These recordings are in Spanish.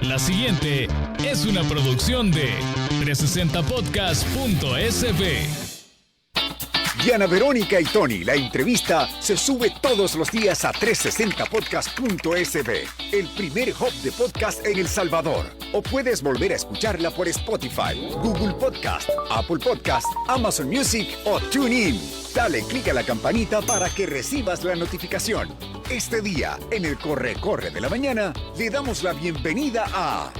La siguiente es una producción de 360podcast.sb. Diana Verónica y Tony, la entrevista se sube todos los días a 360podcast.sb, el primer hub de podcast en El Salvador. O puedes volver a escucharla por Spotify, Google Podcast, Apple Podcast, Amazon Music o TuneIn. Dale clic a la campanita para que recibas la notificación. Este día, en el Corre de la Mañana, le damos la bienvenida a...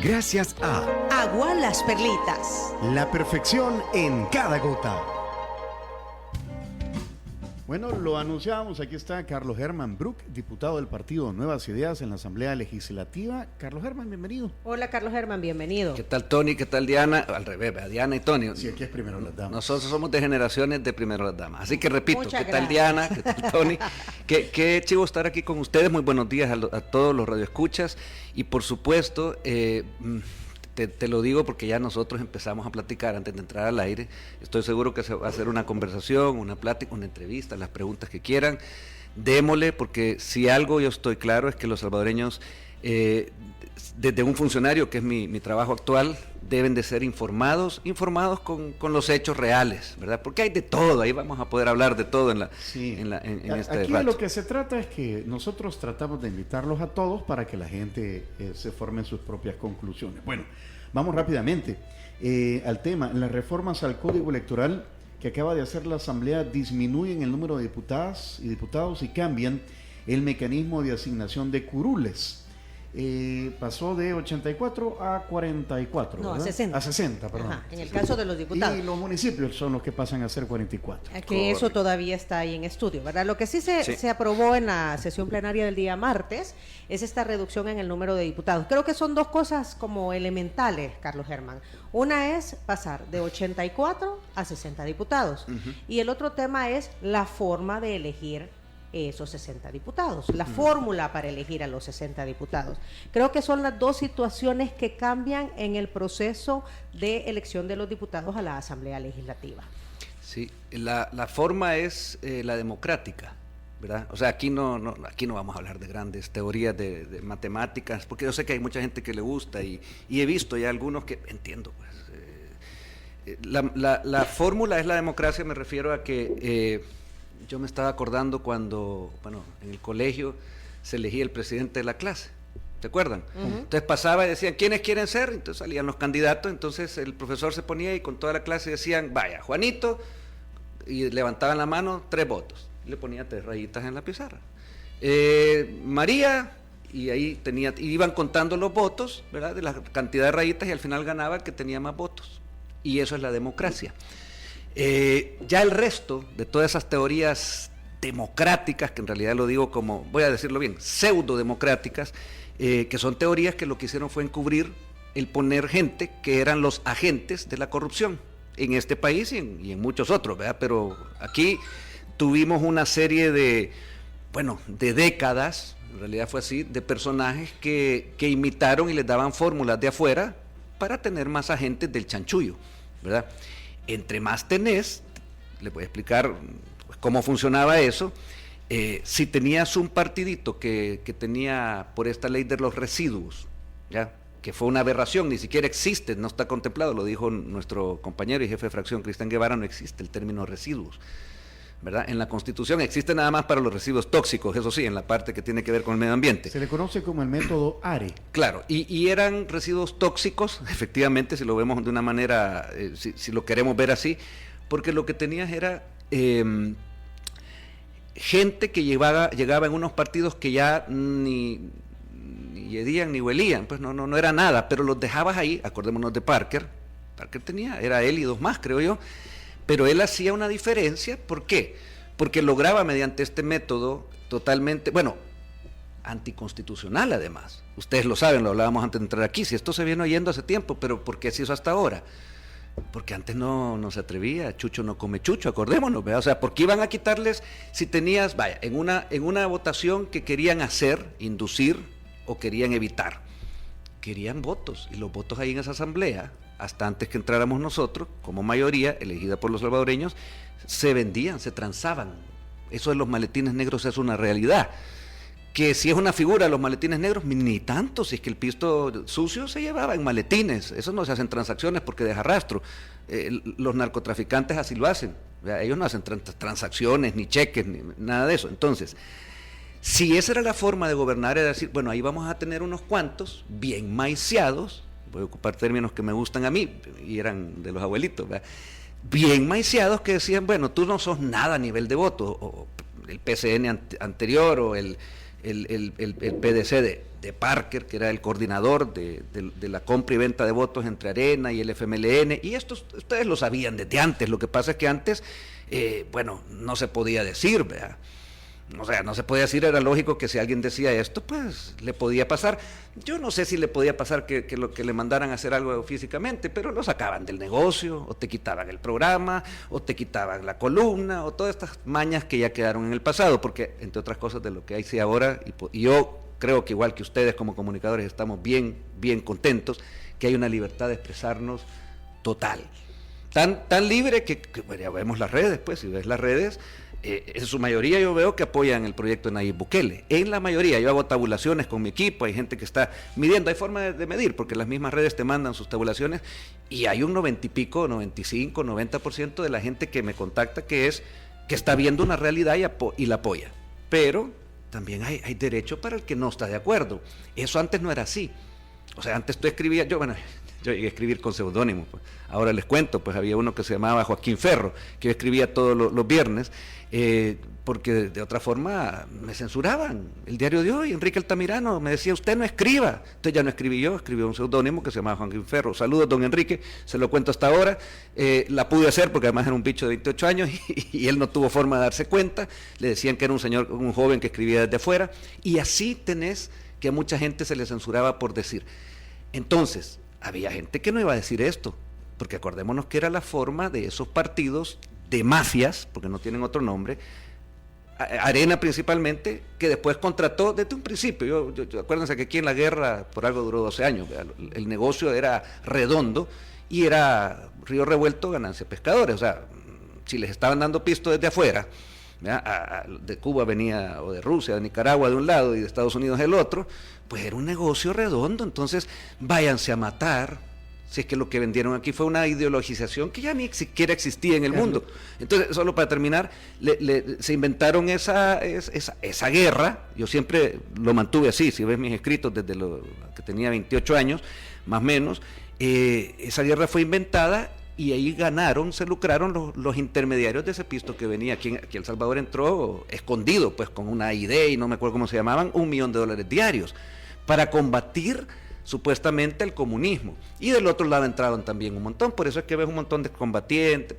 Gracias a... Agua Las Perlitas. La perfección en cada gota. Bueno, lo anunciábamos, aquí está Carlos Herman Bruck, diputado del partido Nuevas Ideas en la Asamblea Legislativa. Carlos Herman, bienvenido. Hola Carlos Herman, bienvenido. ¿Qué tal Tony? ¿Qué tal Diana? Al revés, Diana y Tony. Sí, aquí es primero las damas. Nosotros somos de generaciones de primero las damas. Así que repito, Muchas ¿qué tal gracias. Diana? ¿Qué tal Tony? Qué chivo estar aquí con ustedes. Muy buenos días a todos los radioescuchas. Y por supuesto, te lo digo porque ya nosotros empezamos a platicar antes de entrar al aire. Estoy seguro que se va a hacer una conversación, una plática, una entrevista, las preguntas que quieran. Démosle, porque si algo yo estoy claro es que los salvadoreños, desde un funcionario, que es mi trabajo actual, deben de ser informados con los hechos reales, ¿verdad? Porque hay de todo, ahí vamos a poder hablar de todo en este Aquí rato. de lo que se trata es que nosotros tratamos de invitarlos a todos para que la gente se forme sus propias conclusiones. Bueno, vamos rápidamente al tema. Las reformas al Código Electoral que acaba de hacer la Asamblea disminuyen el número de diputadas y diputados y cambian el mecanismo de asignación de curules. Pasó de 84 a 44. No, ¿verdad? a 60. A 60, perdón. Ajá, en el caso de los diputados. Y los municipios son los que pasan a ser 44. Que eso todavía está ahí en estudio, ¿verdad? Lo que sí se aprobó en la sesión plenaria del día martes es esta reducción en el número de diputados. Creo que son dos cosas como elementales, Carlos Herman. Una es pasar de 84 a 60 diputados. Y el otro tema es la forma de elegir esos 60 diputados, la fórmula para elegir a los 60 diputados. Creo que son las dos situaciones que cambian en el proceso de elección de los diputados a la Asamblea Legislativa. Sí, la forma es la democrática, ¿verdad? O sea, aquí no vamos a hablar de grandes teorías de matemáticas, porque yo sé que hay mucha gente que le gusta y he visto ya algunos que entiendo, pues. La fórmula es la democracia, me refiero a que yo me estaba acordando cuando, en el colegio se elegía el presidente de la clase, ¿te acuerdan? Entonces pasaba y decían, ¿quiénes quieren ser? Entonces salían los candidatos, entonces el profesor se ponía y con toda la clase decían, vaya, Juanito, y levantaban la mano, 3 votos, y le ponía 3 rayitas en la pizarra. María, y ahí iban contando los votos, ¿verdad?, de la cantidad de rayitas, y al final ganaba el que tenía más votos, y eso es la democracia. Ya el resto de todas esas teorías democráticas, que en realidad lo digo como, voy a decirlo bien, pseudo-democráticas, que son teorías que lo que hicieron fue encubrir el poner gente que eran los agentes de la corrupción en este país y en muchos otros, ¿verdad? Pero aquí tuvimos una serie de décadas, en realidad fue así, de personajes que imitaron y les daban fórmulas de afuera para tener más agentes del chanchullo, ¿verdad? Entre más tenés, le voy a explicar cómo funcionaba eso. Si tenías un partidito que tenía por esta ley de los residuos, ¿ya?, que fue una aberración, ni siquiera existe, no está contemplado, lo dijo nuestro compañero y jefe de fracción Cristian Guevara, no existe el término residuos, ¿verdad? En la Constitución existe nada más para los residuos tóxicos, eso sí, en la parte que tiene que ver con el medio ambiente. Se le conoce como el método ARE. Claro, y eran residuos tóxicos, efectivamente, si lo vemos de una manera, si lo queremos ver así, porque lo que tenías era gente que llegaba en unos partidos que ya ni hedían ni huelían, pues no era nada, pero los dejabas ahí. Acordémonos de Parker era él y 2 más, creo yo, pero él hacía una diferencia. ¿Por qué? Porque lograba mediante este método totalmente, anticonstitucional además. Ustedes lo saben, lo hablábamos antes de entrar aquí, si esto se viene oyendo hace tiempo, pero ¿por qué se hizo hasta ahora? Porque antes no se atrevía, Chucho no come chucho, acordémonos, ¿verdad? O sea, ¿por qué iban a quitarles si tenías, en una votación que querían hacer, inducir o querían evitar? Querían votos, y los votos ahí en esa asamblea, hasta antes que entráramos nosotros, como mayoría, elegida por los salvadoreños, se vendían, se transaban. Eso de los maletines negros es una realidad. que si es una figura los maletines negros, ni tanto, si es que el pisto sucio se llevaba en maletines, eso no se hacen transacciones porque deja rastro. Los narcotraficantes así lo hacen, ¿verdad? Ellos no hacen transacciones, ni cheques, ni nada de eso. Entonces, si esa era la forma de gobernar, era decir, bueno, ahí vamos a tener unos cuantos bien maiciados, voy a ocupar términos que me gustan a mí, y eran de los abuelitos, ¿verdad? Bien maiciados, que decían, bueno, tú no sos nada a nivel de voto, o el PCN anterior, o el PDC de Parker, que era el coordinador de la compra y venta de votos entre Arena y el FMLN, y esto ustedes lo sabían desde antes. Lo que pasa es que antes, no se podía decir, ¿verdad? O sea, no se podía decir, era lógico que si alguien decía esto, pues le podía pasar. Yo no sé si le podía pasar que le mandaran a hacer algo físicamente, pero lo sacaban del negocio, o te quitaban el programa, o te quitaban la columna, o todas estas mañas que ya quedaron en el pasado, porque entre otras cosas de lo que hay sí ahora, y yo creo que igual que ustedes como comunicadores estamos bien contentos, que hay una libertad de expresarnos total. Tan libre que bueno, ya vemos las redes, pues, si ves las redes, en su mayoría yo veo que apoyan el proyecto de Nayib Bukele. En la mayoría, yo hago tabulaciones con mi equipo, hay gente que está midiendo, hay forma de medir, porque las mismas redes te mandan sus tabulaciones, y hay un 90 y pico, 95, 90% de la gente que me contacta que está viendo una realidad y la apoya. Pero también hay derecho para el que no está de acuerdo. Eso antes no era así. O sea, antes tú escribías, yo llegué a escribir con seudónimo, pues. Ahora les cuento, pues había uno que se llamaba Joaquín Ferro, que yo escribía todos los viernes, porque de otra forma me censuraban. El diario de hoy, Enrique Altamirano, me decía, usted no escriba. Entonces ya no escribí yo, escribí un seudónimo que se llamaba Joaquín Ferro. Saludos, don Enrique, se lo cuento hasta ahora. La pude hacer porque además era un bicho de 28 años y él no tuvo forma de darse cuenta. Le decían que era un joven que escribía desde afuera, y así tenés que a mucha gente se le censuraba por decir. Entonces, había gente que no iba a decir esto, porque acordémonos que era la forma de esos partidos de mafias, porque no tienen otro nombre, Arena principalmente, que después contrató desde un principio. Acuérdense que aquí en la guerra por algo duró 12 años, el negocio era redondo y era río revuelto, ganancia pescadores. O sea, si les estaban dando pisto desde afuera, de Cuba venía, o de Rusia, de Nicaragua de un lado y de Estados Unidos del otro, pues era un negocio redondo. Entonces váyanse a matar, si es que lo que vendieron aquí fue una ideologización que ya ni siquiera existía en el mundo. Entonces, solo para terminar, se inventaron esa guerra. Yo siempre lo mantuve así, si ves mis escritos desde que tenía 28 años, más o menos, esa guerra fue inventada. Y ahí se lucraron los intermediarios de ese pisto que venía. Aquí El Salvador entró escondido, pues con una idea, y no me acuerdo cómo se llamaban, $1 millón diarios, para combatir supuestamente el comunismo. Y del otro lado entraron también un montón. Por eso es que ves un montón de combatientes,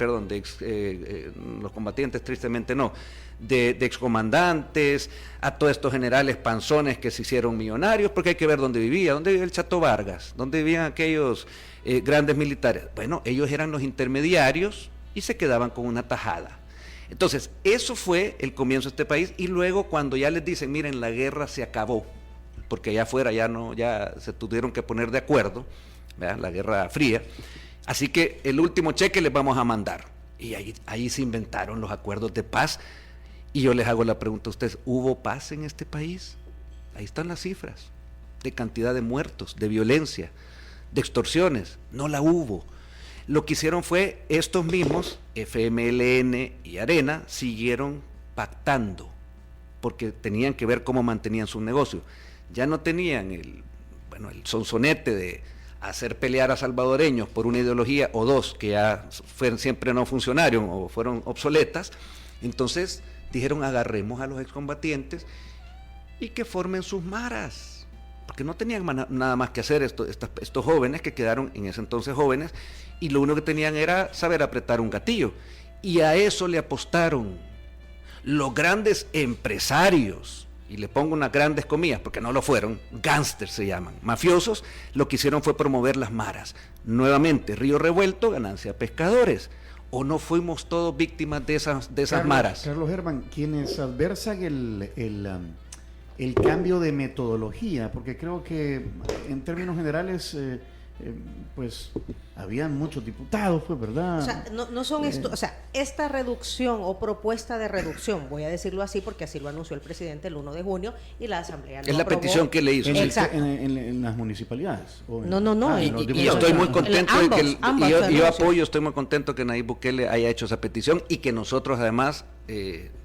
los combatientes tristemente no, de excomandantes, a todos estos generales panzones que se hicieron millonarios, porque hay que ver dónde vivía el Chato Vargas, dónde vivían aquellos grandes militares. Bueno, ellos eran los intermediarios y se quedaban con una tajada. Entonces, eso fue el comienzo de este país, y luego cuando ya les dicen, miren, la guerra se acabó, porque allá afuera ya se tuvieron que poner de acuerdo, ¿verdad? La Guerra Fría, así que el último cheque les vamos a mandar. Y ahí se inventaron los acuerdos de paz, y yo les hago la pregunta a ustedes, ¿hubo paz en este país? Ahí están las cifras, de cantidad de muertos, de violencia, de extorsiones. No la hubo. Lo que hicieron fue, estos mismos, FMLN y Arena, siguieron pactando, porque tenían que ver cómo mantenían su negocio. Ya no tenían el sonsonete de hacer pelear a salvadoreños por una ideología o dos que ya siempre no funcionaron o fueron obsoletas. Entonces dijeron, agarremos a los excombatientes y que formen sus maras, porque no tenían nada más que hacer estos jóvenes que quedaron en ese entonces jóvenes, y lo único que tenían era saber apretar un gatillo, y a eso le apostaron los grandes empresarios, y le pongo unas grandes comillas porque no lo fueron, gángsters se llaman, mafiosos. Lo que hicieron fue promover las maras. Nuevamente, río revuelto, ganancia pescadores. ¿O no fuimos todos víctimas de esas maras? Carlos Herman, quienes adversan el cambio de metodología, porque creo que en términos generales pues habían muchos diputados, pues, ¿verdad? O sea, no son esto, o sea, esta reducción o propuesta de reducción, voy a decirlo así porque así lo anunció el presidente el 1 de junio y la Asamblea es la aprobó. petición que le hizo. En las municipalidades. Y yo estoy muy contento de que estoy muy contento que Nayib Bukele haya hecho esa petición y que nosotros además,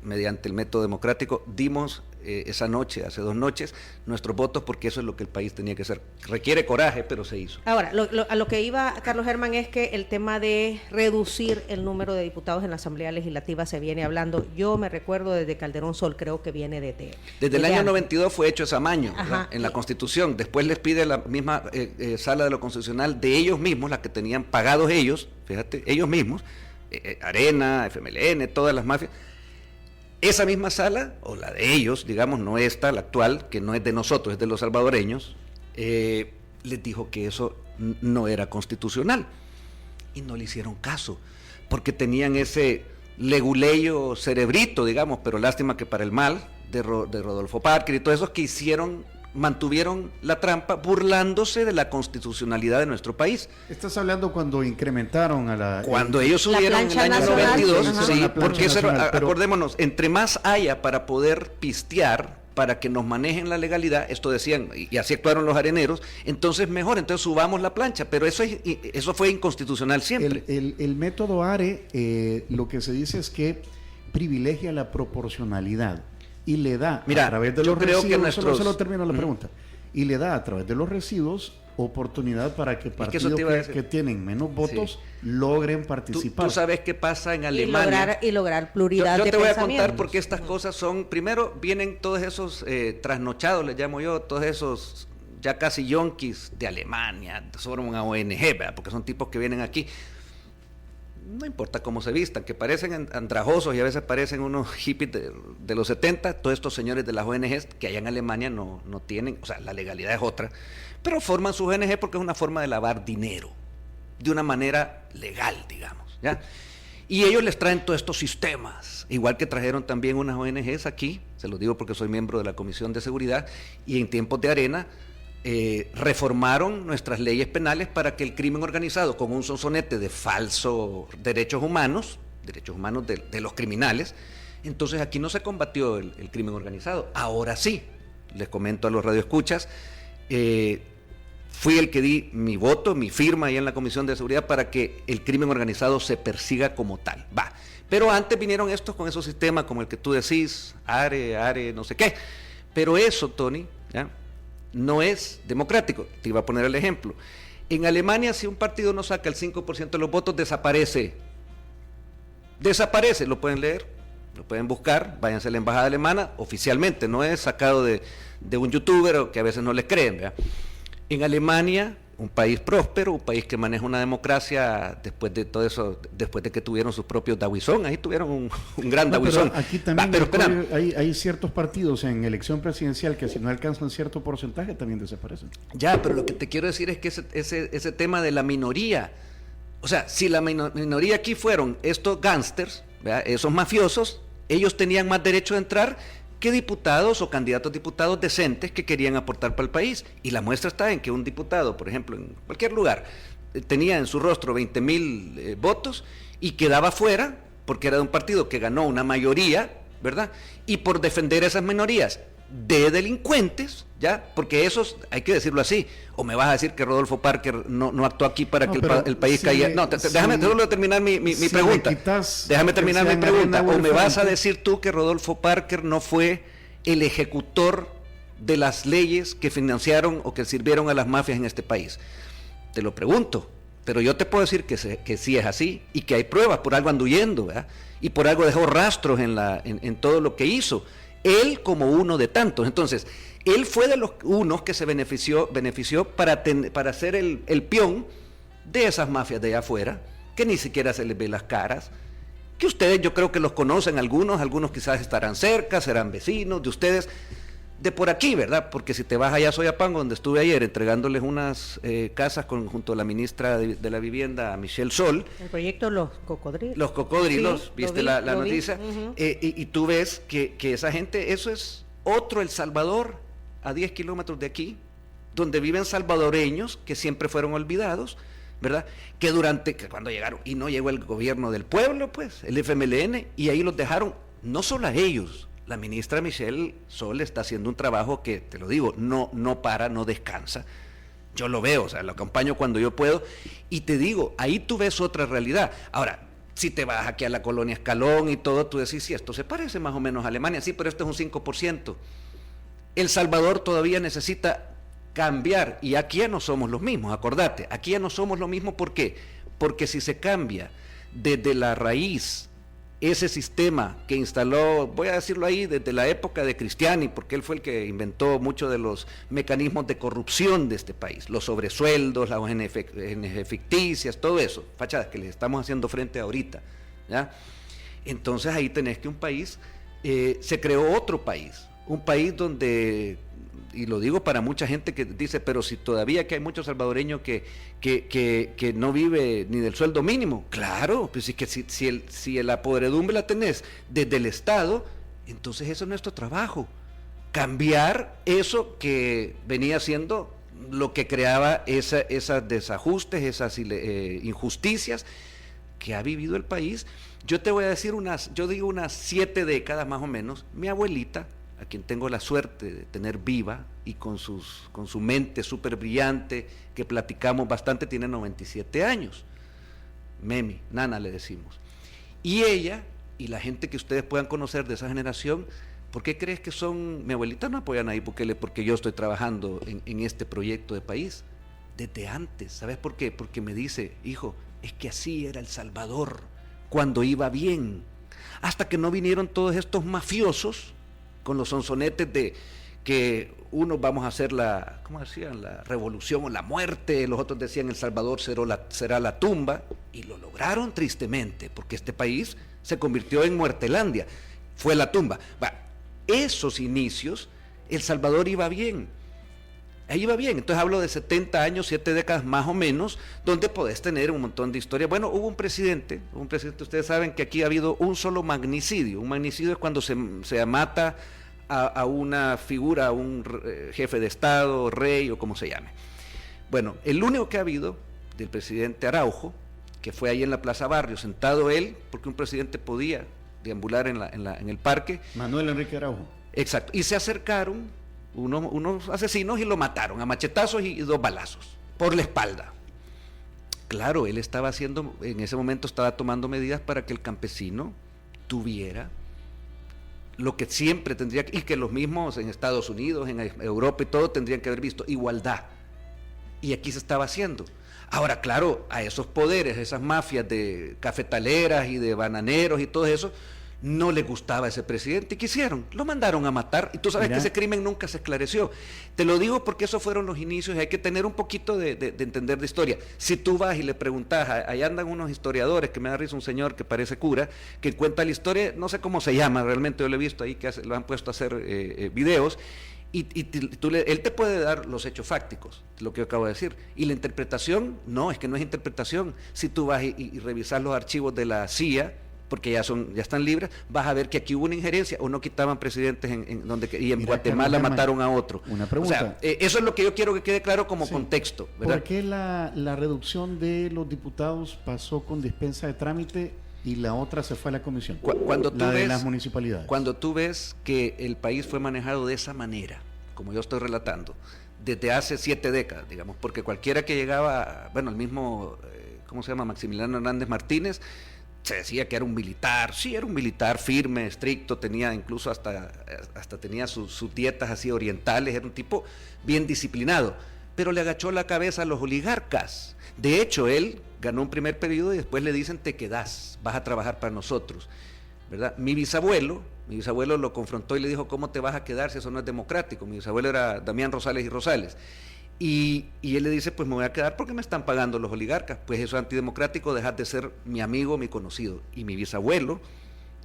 mediante el método democrático, dimos esa noche, hace 2 noches, nuestros votos, porque eso es lo que el país tenía que hacer. Requiere coraje, pero se hizo. Ahora, a lo que iba Carlos Germán es que el tema de reducir el número de diputados en la Asamblea Legislativa se viene hablando, yo me recuerdo desde Calderón Sol, creo que viene desde el año antes. 92 fue hecho ese amaño en la Constitución, después les pide la misma Sala de lo Constitucional de ellos mismos, la que tenían pagados ellos, fíjate, ellos mismos, Arena, FMLN, todas las mafias. Esa misma sala, o la de ellos, digamos, no esta, la actual, que no es de nosotros, es de los salvadoreños, les dijo que eso no era constitucional. Y no le hicieron caso, porque tenían ese leguleyo cerebrito, digamos, pero lástima que para el mal, de Rodolfo Parker y todos esos que mantuvieron la trampa burlándose de la constitucionalidad de nuestro país. Estás hablando cuando incrementaron a la... Cuando ellos subieron en el año nacional, 92, sí, porque eso, pero... acordémonos, entre más haya para poder pistear, para que nos manejen la legalidad, esto decían, y así actuaron los areneros, entonces mejor, entonces subamos la plancha, pero eso fue inconstitucional siempre. El método ARE, lo que se dice es que privilegia la proporcionalidad y le da a través de los residuos, solo termino la pregunta, y le da a través de los residuos oportunidad para que partidos que tienen menos votos logren participar. Tú sabes qué pasa en Alemania. Y lograr pluralidad de Yo te voy a pensamientos. contar porque estas cosas son, primero vienen todos esos trasnochados, les llamo yo, todos esos ya casi yonkis de Alemania, sobre una ONG, ¿verdad? Porque son tipos que vienen aquí. No importa cómo se vistan, que parecen andrajosos y a veces parecen unos hippies de los 70, todos estos señores de las ONGs que allá en Alemania no tienen, o sea, la legalidad es otra, pero forman su ONG porque es una forma de lavar dinero, de una manera legal, digamos, ¿ya? Y ellos les traen todos estos sistemas, igual que trajeron también unas ONGs aquí, se los digo porque soy miembro de la Comisión de Seguridad, y en tiempos de Arena, reformaron nuestras leyes penales para que el crimen organizado, con un sonsonete de falsos derechos humanos de los criminales, entonces aquí no se combatió el crimen organizado. Ahora sí, les comento a los radioescuchas, fui el que di mi voto, mi firma ahí en la Comisión de Seguridad para que el crimen organizado se persiga como tal. Pero antes vinieron estos con esos sistemas como el que tú decís, ARE, no sé qué. Pero eso, Tony, ¿ya?, no es democrático. Te iba a poner el ejemplo. En Alemania, si un partido no saca el 5% de los votos, desaparece. Desaparece, lo pueden leer, lo pueden buscar, váyanse a la embajada alemana, oficialmente, no es sacado de un youtuber o que a veces no les creen, ¿verdad? En Alemania, un país próspero, un país que maneja una democracia después de todo eso, después de que tuvieron sus propios Dawison, ahí tuvieron un gran Dawison. Aquí también hay ciertos partidos en elección presidencial que si no alcanzan cierto porcentaje también desaparecen. Ya, pero lo que te quiero decir es que ese tema de la minoría, o sea, si la minoría aquí fueron estos gángsters, esos mafiosos, ellos tenían más derecho de entrar que diputados o candidatos diputados decentes que querían aportar para el país. Y la muestra está en que un diputado, por ejemplo, en cualquier lugar, tenía en su rostro 20,000 votos y quedaba fuera porque era de un partido que ganó una mayoría, ¿verdad? Y por defender esas minorías de delincuentes, ¿ya? Porque esos, hay que decirlo así, o me vas a decir que Rodolfo Parker no actuó aquí para que el país cayera. No, déjame terminar mi pregunta. Déjame terminar mi pregunta. O me vas a decir tú que Rodolfo Parker no fue el ejecutor de las leyes que financiaron o que sirvieron a las mafias en este país. Te lo pregunto, pero yo te puedo decir que sí es así y que hay pruebas, por algo ando huyendo, ¿verdad? Y por algo dejó rastros en todo lo que hizo. Él como uno de tantos. Entonces, él fue de los unos que se benefició para ser el peón de esas mafias de allá afuera, que ni siquiera se les ve las caras, que ustedes yo creo que los conocen algunos quizás estarán cerca, serán vecinos de ustedes, de por aquí, ¿verdad? Porque si te vas allá a Soyapango, donde estuve ayer entregándoles unas casas junto a la ministra de la Vivienda, Michelle Sol. El proyecto Los Cocodrilos. Los Cocodrilos, sí, viste la noticia. Uh-huh. Y tú ves que esa gente, eso es otro El Salvador, a 10 kilómetros de aquí, donde viven salvadoreños que siempre fueron olvidados, ¿verdad? Que cuando llegaron, y no llegó el gobierno del pueblo, pues, el FMLN, y ahí los dejaron, no solo a ellos. La ministra Michelle Sol está haciendo un trabajo que, te lo digo, no para, no descansa. Yo lo veo, o sea, lo acompaño cuando yo puedo, y te digo, ahí tú ves otra realidad. Ahora, si te vas aquí a la colonia Escalón y todo, tú decís, sí, esto se parece más o menos a Alemania, sí, pero esto es un 5%. El Salvador todavía necesita cambiar, y aquí ya no somos los mismos, acordate, aquí ya no somos lo mismo, ¿por qué? Porque si se cambia desde la raíz ese sistema que instaló, voy a decirlo ahí, desde la época de Cristiani, porque él fue el que inventó muchos de los mecanismos de corrupción de este país, los sobresueldos, las ONG ficticias, todo eso, fachadas que les estamos haciendo frente ahorita, ¿ya? Entonces ahí tenés que un país, se creó otro país, un país donde, y lo digo para mucha gente que dice, pero si todavía que hay muchos salvadoreños que no vive ni del sueldo mínimo, claro, pues es que si la podredumbre la tenés desde el Estado, entonces eso es nuestro trabajo, cambiar eso que venía siendo lo que creaba esos desajustes, esas injusticias que ha vivido el país. Yo te voy a decir unas 7 décadas más o menos. Mi abuelita, a quien tengo la suerte de tener viva y con su mente súper brillante, que platicamos bastante, tiene 97 años. Memi, Nana le decimos. Y ella, y la gente que ustedes puedan conocer de esa generación, ¿por qué crees que son? Mi abuelita no apoyan ahí porque yo estoy trabajando en este proyecto de país. Desde antes, ¿sabes por qué? Porque me dice, hijo, es que así era El Salvador, cuando iba bien. Hasta que no vinieron todos estos mafiosos, con los sonsonetes de que unos vamos a hacer ¿cómo decían? La revolución o la muerte, los otros decían El Salvador será la tumba, y lo lograron tristemente, porque este país se convirtió en Muertelandia, fue la tumba. Esos inicios, El Salvador iba bien, ahí iba bien. Entonces hablo de 70 años, 7 décadas más o menos, donde podés tener un montón de historias. Bueno, hubo un presidente, ustedes saben que aquí ha habido un solo magnicidio. Un magnicidio es cuando se mata a una figura, a un jefe de Estado, rey o como se llame. Bueno, el único que ha habido, del presidente Araujo, que fue ahí en la Plaza Barrio, sentado él, porque un presidente podía deambular en el parque. Manuel Enrique Araujo. Exacto, y se acercaron unos asesinos y lo mataron a machetazos y 2 balazos por la espalda. Claro, él estaba en ese momento estaba tomando medidas para que el campesino tuviera lo que siempre tendría, y que los mismos en Estados Unidos, en Europa y todo tendrían que haber visto, igualdad. Y aquí se estaba haciendo. Ahora, claro, a esos poderes, esas mafias de cafetaleras y de bananeros y todo eso, no le gustaba a ese presidente y quisieron, lo mandaron a matar, y tú sabes que ese crimen nunca se esclareció. Te lo digo porque esos fueron los inicios y hay que tener un poquito de entender de historia. Si tú vas y le preguntas, ahí andan unos historiadores, que me da risa un señor que parece cura, que cuenta la historia, no sé cómo se llama, realmente yo lo he visto ahí, que lo han puesto a hacer videos, y él te puede dar los hechos fácticos, lo que yo acabo de decir, y la interpretación, no, es que no es interpretación. Si tú vas y revisas los archivos de la CIA, porque ya están libres, vas a ver que aquí hubo una injerencia, o no quitaban presidentes y en Guatemala mataron a otro. Una pregunta. O sea, eso es lo que yo quiero que quede claro como contexto, ¿verdad? ¿Por qué la reducción de los diputados pasó con dispensa de trámite y la otra se fue a la comisión? De las municipalidades. Cuando tú ves que el país fue manejado de esa manera, como yo estoy relatando, desde hace 7 décadas, digamos, porque cualquiera que llegaba, bueno, el mismo, ¿cómo se llama? Maximiliano Hernández Martínez, se decía que era un militar, sí, era un militar firme, estricto, tenía incluso hasta tenía sus dietas así orientales, era un tipo bien disciplinado, pero le agachó la cabeza a los oligarcas. De hecho, él ganó un primer periodo y después le dicen, te quedás, vas a trabajar para nosotros, ¿verdad? Mi bisabuelo lo confrontó y le dijo, ¿cómo te vas a quedar si eso no es democrático? Mi bisabuelo era Damián Rosales y Rosales. Y él le dice, pues me voy a quedar porque me están pagando los oligarcas, pues eso es antidemocrático, dejar de ser mi amigo, mi conocido. Y mi bisabuelo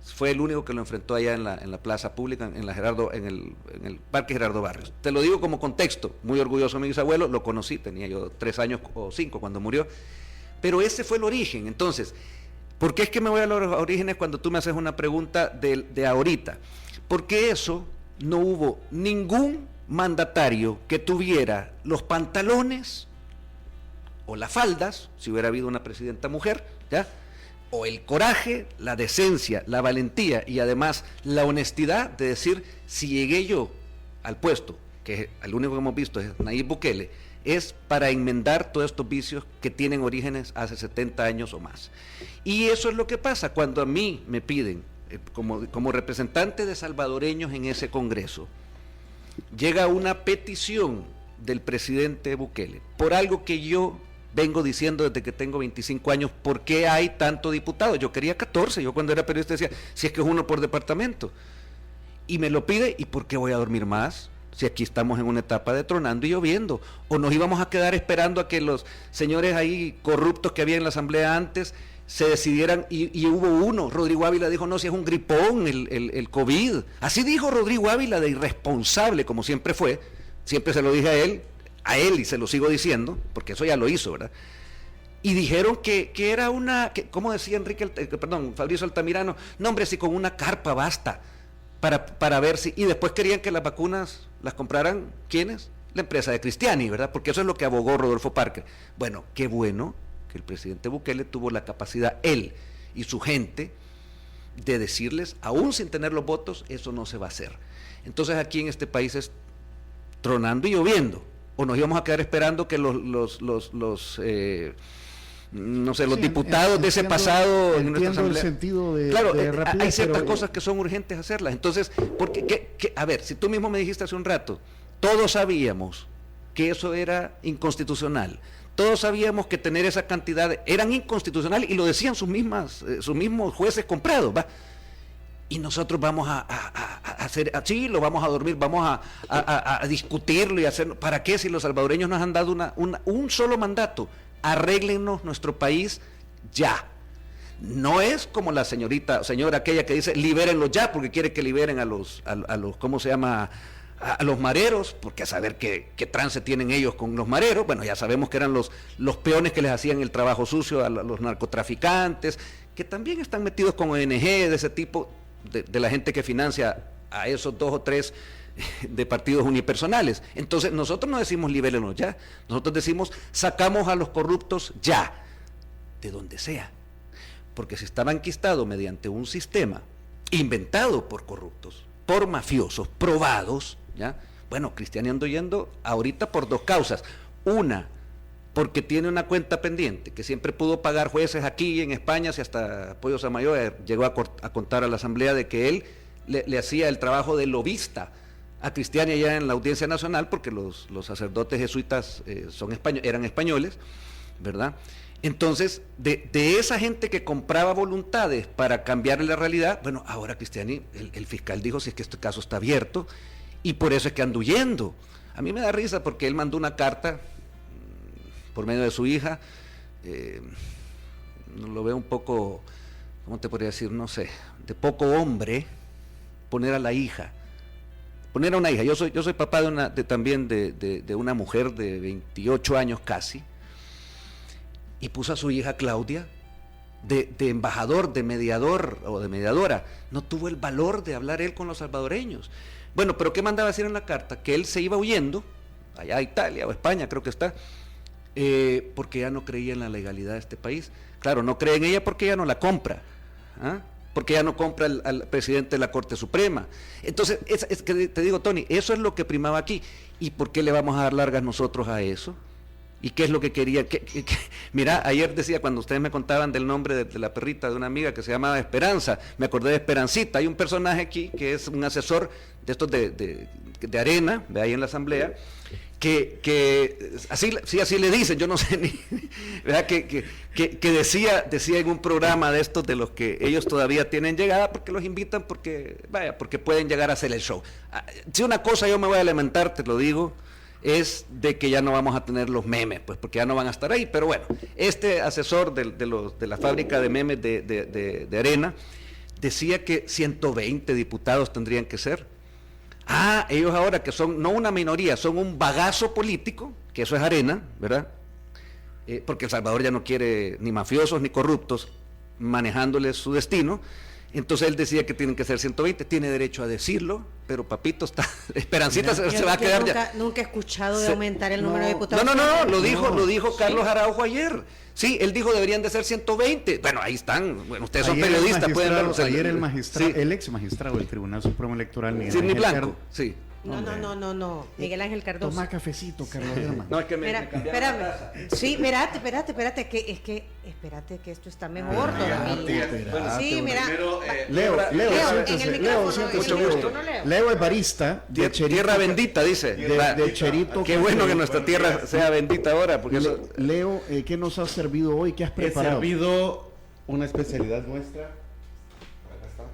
fue el único que lo enfrentó allá en la plaza pública, en el Parque Gerardo Barrios. Te lo digo como contexto, muy orgulloso de mi bisabuelo, lo conocí, tenía yo 3 años o 5 cuando murió, pero ese fue el origen. Entonces, ¿por qué es que me voy a los orígenes cuando tú me haces una pregunta de ahorita? Porque eso no hubo ningún mandatario que tuviera los pantalones o las faldas, si hubiera habido una presidenta mujer, ¿ya?, o el coraje, la decencia, la valentía y además la honestidad de decir, si llegué yo al puesto, que el único que hemos visto es Nayib Bukele, es para enmendar todos estos vicios que tienen orígenes hace 70 años o más. Y eso es lo que pasa cuando a mí me piden, como representante de salvadoreños en ese Congreso, llega una petición del presidente Bukele por algo que yo vengo diciendo desde que tengo 25 años, ¿por qué hay tanto diputado? Yo quería 14, yo cuando era periodista decía, si es que es uno por departamento. Y me lo pide, ¿y por qué voy a dormir más? Si aquí estamos en una etapa de tronando y lloviendo. O nos íbamos a quedar esperando a que los señores ahí corruptos que había en la asamblea antes se decidieran, y hubo uno, Rodrigo Ávila dijo, no, si es un gripón, el COVID. Así dijo Rodrigo Ávila, de irresponsable, como siempre fue, siempre se lo dije a él y se lo sigo diciendo, porque eso ya lo hizo, ¿verdad? Y dijeron que era ¿cómo decía Fabricio Altamirano? No, hombre, si con una carpa basta para ver si... Y después querían que las vacunas las compraran, ¿quiénes? La empresa de Cristiani, ¿verdad? Porque eso es lo que abogó Rodolfo Parker. Bueno, qué bueno que el presidente Bukele tuvo la capacidad, él y su gente, de decirles, aún sin tener los votos, eso no se va a hacer. Entonces aquí en este país es tronando y lloviendo. O nos íbamos a quedar esperando que los diputados de ese pasado en nuestra asamblea. El sentido de claro, rapidez, hay ciertas cosas que son urgentes hacerlas. Entonces, a ver, si tú mismo me dijiste hace un rato, todos sabíamos que eso era inconstitucional. Todos sabíamos que tener esa cantidad eran inconstitucional y lo decían sus mismos jueces comprados, ¿va? Y nosotros vamos a hacer, sí, lo vamos a dormir, vamos a discutirlo y hacerlo. ¿Para qué? Si los salvadoreños nos han dado un solo mandato, arréglennos nuestro país ya. No es como la señora aquella que dice, libérenlo ya, porque quiere que liberen a los ¿cómo se llama?, a los mareros, porque a saber qué trance tienen ellos con los mareros. Bueno, ya sabemos que eran los peones que les hacían el trabajo sucio a los narcotraficantes, que también están metidos con ONG de ese tipo, de la gente que financia a esos 2 o 3 de partidos unipersonales. Entonces nosotros no decimos libérenlos ya, nosotros decimos sacamos a los corruptos ya, de donde sea, porque se estaba enquistado mediante un sistema inventado por corruptos, por mafiosos, probados, ¿ya? Bueno, Cristiani ando yendo ahorita por 2 causas. Una, porque tiene una cuenta pendiente, que siempre pudo pagar jueces aquí en España, si hasta Pollo Samayoa llegó a contar a la asamblea de que él le hacía el trabajo de lobista a Cristiani allá en la Audiencia Nacional, porque los sacerdotes jesuitas eran españoles, ¿verdad? Entonces, de esa gente que compraba voluntades para cambiarle la realidad, bueno, ahora Cristiani, el fiscal dijo, si es que este caso está abierto, y por eso es que ando huyendo. A mí me da risa porque él mandó una carta por medio de su hija, lo veo un poco, ¿cómo te podría decir? No sé, de poco hombre, poner a una hija. Yo soy papá también de una mujer de 28 años casi, y puso a su hija Claudia de embajador, de mediador o de mediadora. No tuvo el valor de hablar él con los salvadoreños. Bueno, pero ¿qué mandaba decir en la carta? Que él se iba huyendo, allá a Italia o España creo que está, porque ya no creía en la legalidad de este país. Claro, no cree en ella porque ella no la compra, ¿ah? Porque ya no compra al presidente de la Corte Suprema. Entonces, es que te digo, Tony, eso es lo que primaba aquí. ¿Y por qué le vamos a dar largas nosotros a eso? ¿Y qué es lo que quería? Mira, ayer decía, cuando ustedes me contaban del nombre de la perrita de una amiga que se llamaba Esperanza, me acordé de Esperancita. Hay un personaje aquí que es un asesor de estos de Arena, de ahí en la asamblea, que así le dicen, yo no sé ni, ¿verdad? Que decía en un programa de estos de los que ellos todavía tienen llegada, porque los invitan, porque pueden llegar a hacer el show. Si una cosa yo me voy a lamentar, te lo digo, es de que ya no vamos a tener los memes, pues porque ya no van a estar ahí. Pero bueno, este asesor de la fábrica de memes de Arena decía que 120 diputados tendrían que ser. Ellos ahora que son no una minoría, son un bagazo político, que eso es Arena, ¿verdad? Porque El Salvador ya no quiere ni mafiosos ni corruptos manejándoles su destino. Entonces él decía que tienen que ser 120, tiene derecho a decirlo, pero papito, Esperancita se va a quedar ya. Nunca he escuchado de aumentar el número de diputados. No, lo dijo Carlos Araujo ayer. Sí, él dijo deberían de ser 120. Bueno, ahí están. Bueno, ustedes son periodistas, pueden verlo. Ayer el ex magistrado del Tribunal Supremo Electoral, Miguel Sidney Ángel Blanco, sí. No. Miguel Ángel Cardoso. Toma cafecito, Carlos Herman. No, es que espérame. Sí, espérate, que esto está mejor todavía. Sí, mira. Leo, en el micrófono. Mucho gusto. Leo es barista de Cherito. Tierra bendita, dice. De Cherito. Qué bueno que nuestra tierra sea bendita ahora. Porque Leo, ¿qué nos has servido hoy? ¿Qué has preparado? He servido una especialidad nuestra. Acá está.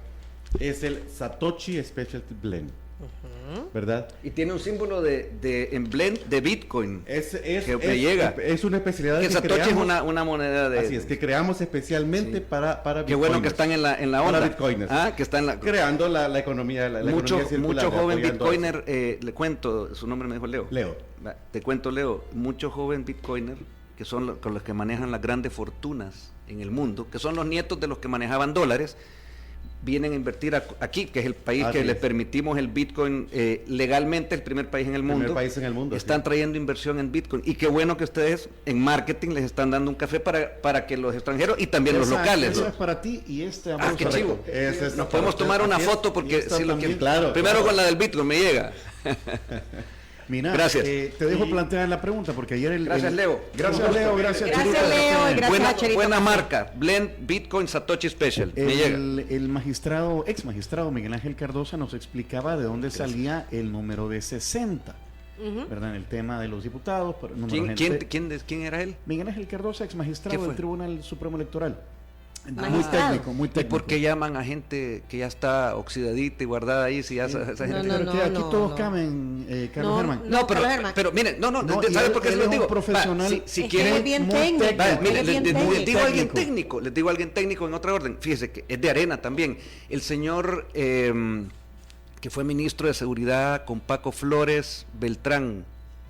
Es el Satoshi Specialty Blend. ¿Verdad? Y tiene un símbolo en blend de Bitcoin. Que me llega. Es una especialidad que Satoshi creamos, es una moneda de. Así es, que creamos especialmente para Bitcoiners. Qué bueno que están en la onda. Para Bitcoiners. Que están creando la economía. Mucho joven Bitcoiner, le cuento, su nombre me dijo Leo. Te cuento, Leo, mucho joven Bitcoiner, que son con los que manejan las grandes fortunas en el mundo, que son los nietos de los que manejaban dólares, vienen a invertir aquí, que es el país que les permitimos el Bitcoin legalmente, el primer país en el mundo. Están trayendo inversión en Bitcoin. Y qué bueno que ustedes en marketing les están dando un café para que los extranjeros y también los locales. Eso es para ti y qué chivo. Nos podemos tomar una foto porque si lo quieren. Claro, primero con la del Bitcoin me llega. Mira, gracias. Te dejo plantear la pregunta porque ayer Gracias, Leo. Gracias, Leo. Gracias, Leo. Y gracias a Cherito. Buena marca. Blend Bitcoin Satoshi Special. Me llega. El ex magistrado Miguel Ángel Cardoso nos explicaba de dónde salía el número de 60. ¿Verdad? En el tema de los diputados. ¿Quién era él? Miguel Ángel Cardoso, ex magistrado del Tribunal Supremo Electoral. Muy técnico. ¿Y por qué llaman a gente que ya está oxidadita y guardada ahí? Si ya esa gente... Aquí todos caben, Carlos Germán. Pero miren, ¿sabes por qué se los digo? Profesional. Si quieren... Es bien técnico. Les digo a alguien técnico en otra orden. Fíjese que es de Arena también. El señor que fue ministro de Seguridad con Paco Flores, Beltrán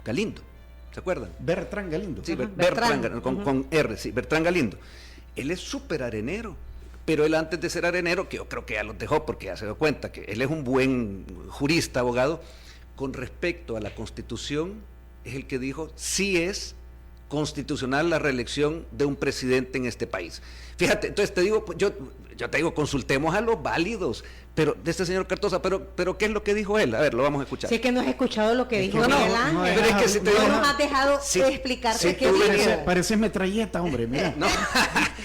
Galindo. ¿Se acuerdan? Bertrán Galindo. Sí, Bertrán con R, sí, Bertrán Galindo. Él es súper arenero, pero él antes de ser arenero, que yo creo que ya los dejó porque ya se dio cuenta que él es un buen jurista, abogado, con respecto a la Constitución, es el que dijo, sí es constitucional la reelección de un presidente en este país. Fíjate, entonces te digo, yo te digo, consultemos a los válidos, pero de este señor Cardoso, pero ¿qué es lo que dijo él? A ver, lo vamos a escuchar. Si es que no has escuchado lo que dijo Miguel Ángel. Pero es que si te digo, no nos has dejado explicarte qué dijo. Pareces metralleta, hombre, mira.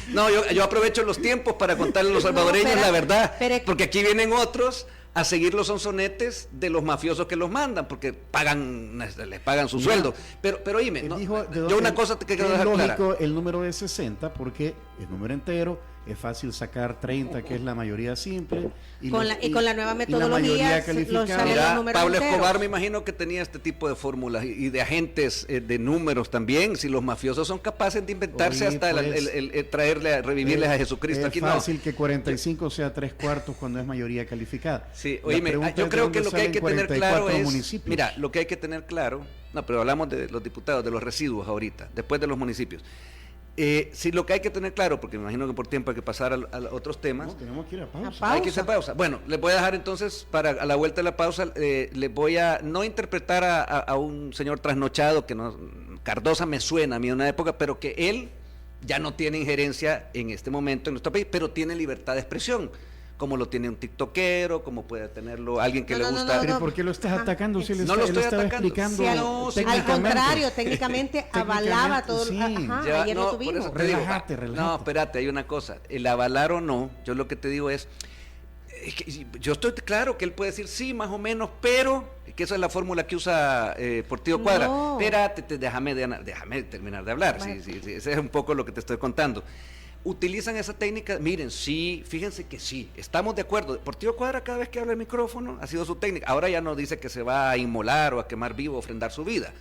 No, yo aprovecho los tiempos para contarle a los salvadoreños la verdad, porque aquí vienen otros a seguir los sonsonetes de los mafiosos que los mandan, porque les pagan su sueldo. Pero oíme, yo una cosa que quiero dejar clara. Es lógico el número de 60 porque es número entero, es fácil sacar 30, que es la mayoría simple. Con la nueva metodología, Pablo Escobar me imagino que tenía este tipo de fórmulas y de agentes de números también, si los mafiosos son capaces de inventarse revivirles a Jesucristo. Es fácil que 45 sea 3/4 cuando es mayoría calificada. Sí, oíme, yo creo que lo que hay que tener claro es, mira, lo que hay que tener claro, pero hablamos de los diputados, de los residuos ahorita, después de los municipios. Sí, lo que hay que tener claro, porque me imagino que por tiempo hay que pasar a otros temas. No, tenemos que ir a pausa. Hay que ir a pausa. Bueno, les voy a dejar entonces, a la vuelta de la pausa, les voy a no interpretar a un señor trasnochado, que no, Cardoso me suena a mí en una época, pero que él ya no tiene injerencia en este momento en nuestro país, pero tiene libertad de expresión, como lo tiene un tiktokero, como puede tenerlo alguien que le gusta. Pero ¿por qué lo estás atacando si no lo estoy atacando? Explicando al contrario, técnicamente avalaba todo. Sí, ayer lo tuvimos. Relájate. No, espérate, hay una cosa. El avalar o no, yo lo que te digo es que yo estoy claro que él puede decir sí, más o menos, pero que esa es la fórmula que usa Portillo Cuadra. No. Espérate, déjame terminar de hablar. Bueno. Sí, ese es un poco lo que te estoy contando. Utilizan esa técnica, miren, sí, fíjense que sí, estamos de acuerdo. Portillo Cuadra cada vez que habla el micrófono ha sido su técnica. Ahora ya no dice que se va a inmolar o a quemar vivo, ofrendar su vida.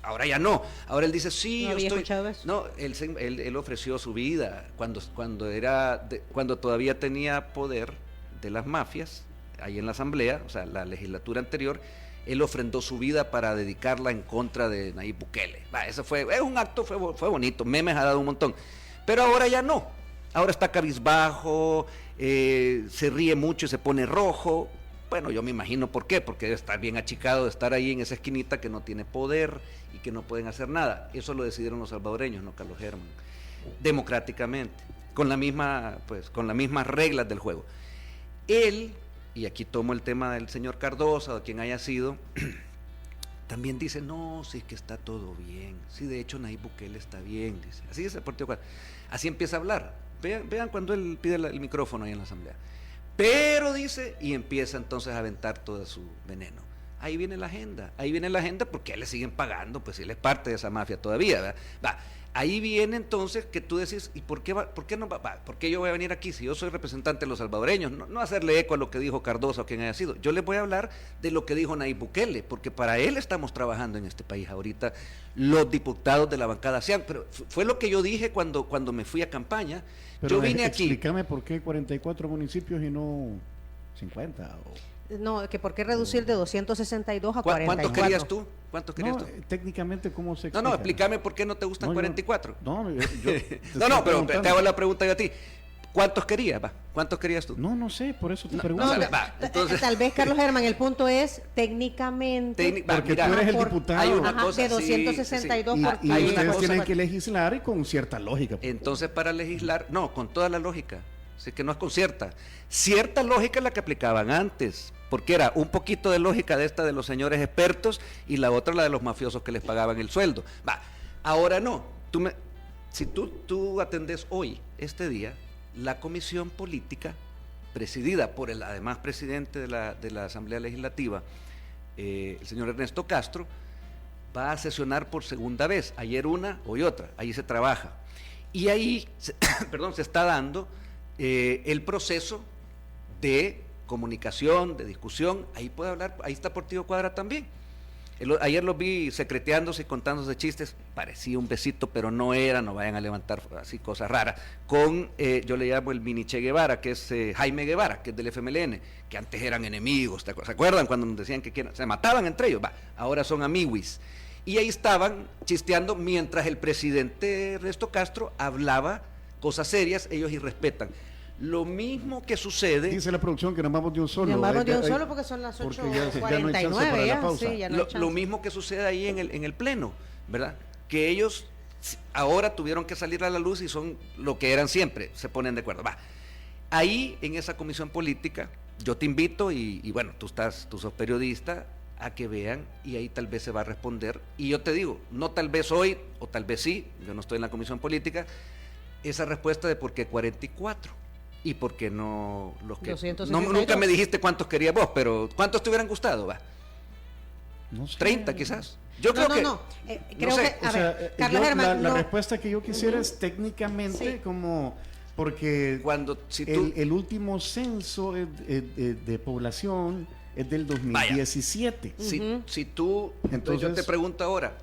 Ahora ya no. Ahora él dice, sí, no yo estoy... Eso. No, él ofreció su vida cuando todavía tenía poder de las mafias, ahí en la asamblea, o sea, la legislatura anterior. Él ofrendó su vida para dedicarla en contra de Nayib Bukele. Es un acto, fue bonito, memes ha dado un montón. Pero ahora ya no, ahora está cabizbajo, se ríe mucho y se pone rojo. Bueno, yo me imagino por qué, porque debe estar bien achicado de estar ahí en esa esquinita que no tiene poder y que no pueden hacer nada. Eso lo decidieron los salvadoreños, no Carlos Herman, democráticamente, con las mismas reglas del juego. Él, y aquí tomo el tema del señor Cardosa, o quien haya sido, también dice, no, sí que está todo bien, sí, de hecho Nayib Bukele está bien, dice. Así es el Partido Cuadra. Así empieza a hablar. Vean cuando él pide el micrófono ahí en la asamblea. Pero dice, y empieza entonces a aventar todo su veneno. Ahí viene la agenda porque a él le siguen pagando, pues él es parte de esa mafia todavía, ¿verdad? Ahí viene entonces que tú decís, ¿y por qué yo voy a venir aquí si yo soy representante de los salvadoreños? No hacerle eco a lo que dijo Cardoso o quien haya sido. Yo les voy a hablar de lo que dijo Nayib Bukele, porque para él estamos trabajando en este país ahorita los diputados de la bancada SEAN, pero fue lo que yo dije cuando me fui a campaña. Pero yo vine aquí. Explícame por qué 44 municipios y no 50 No, que por qué reducir de 262 a 44. ¿Cuántos querías tú? ¿Cuántos querías tú? Técnicamente, ¿cómo se explica? No, explícame por qué no te gustan 44. Pero te hago la pregunta yo a ti. ¿Cuántos querías? ¿Cuántos querías tú? No sé, por eso te pregunto. Entonces, tal vez, Carlos Herman, el punto es técnicamente. Porque tú eres el diputado. Hay una cosa, de 262 sí. porque Y ustedes tienen que legislar y con cierta lógica. Entonces, para legislar, no, con toda la lógica. Así que no es con cierta lógica es la que aplicaban antes, porque era un poquito de lógica de esta de los señores expertos y la otra la de los mafiosos que les pagaban el sueldo. Ahora no, si tú atendés hoy, este día, la comisión política, presidida por el además presidente de la Asamblea Legislativa, el señor Ernesto Castro, va a sesionar por segunda vez, ayer una, hoy otra, ahí se trabaja. Y ahí, se está dando el proceso de comunicación, de discusión, ahí puede hablar, ahí está Partido Cuadra también. Ayer los vi secreteándose y contándose chistes, parecía un besito, pero no era, no vayan a levantar así cosas raras, con, yo le llamo el mini Che Guevara, que es Jaime Guevara, que es del FMLN, que antes eran enemigos, ¿se acuerdan cuando nos decían que se mataban entre ellos? Ahora son amiguis. Y ahí estaban chisteando mientras el presidente Ernesto Castro hablaba cosas serias, ellos irrespetan. Lo mismo que sucede. Dice la producción que nos vamos de un solo. Nos vamos de un solo porque son las 8:49. Lo mismo que sucede ahí en el pleno, ¿verdad? Que ellos ahora tuvieron que salir a la luz y son lo que eran siempre, se ponen de acuerdo. Ahí en esa comisión política, yo te invito y bueno, tú sos periodista, a que vean y ahí tal vez se va a responder. Y yo te digo, no tal vez hoy, o tal vez sí, yo no estoy en la comisión política, esa respuesta de por qué 44 y por qué no los que... nunca me dijiste cuántos querías vos, pero ¿cuántos te hubieran gustado? No sé. 30 quizás. Yo creo que... creo que, a ver, Carlos Herman, la respuesta que yo quisiera es técnicamente como... Porque el último censo de población es del 2017. Si tú... Entonces yo te pregunto ahora,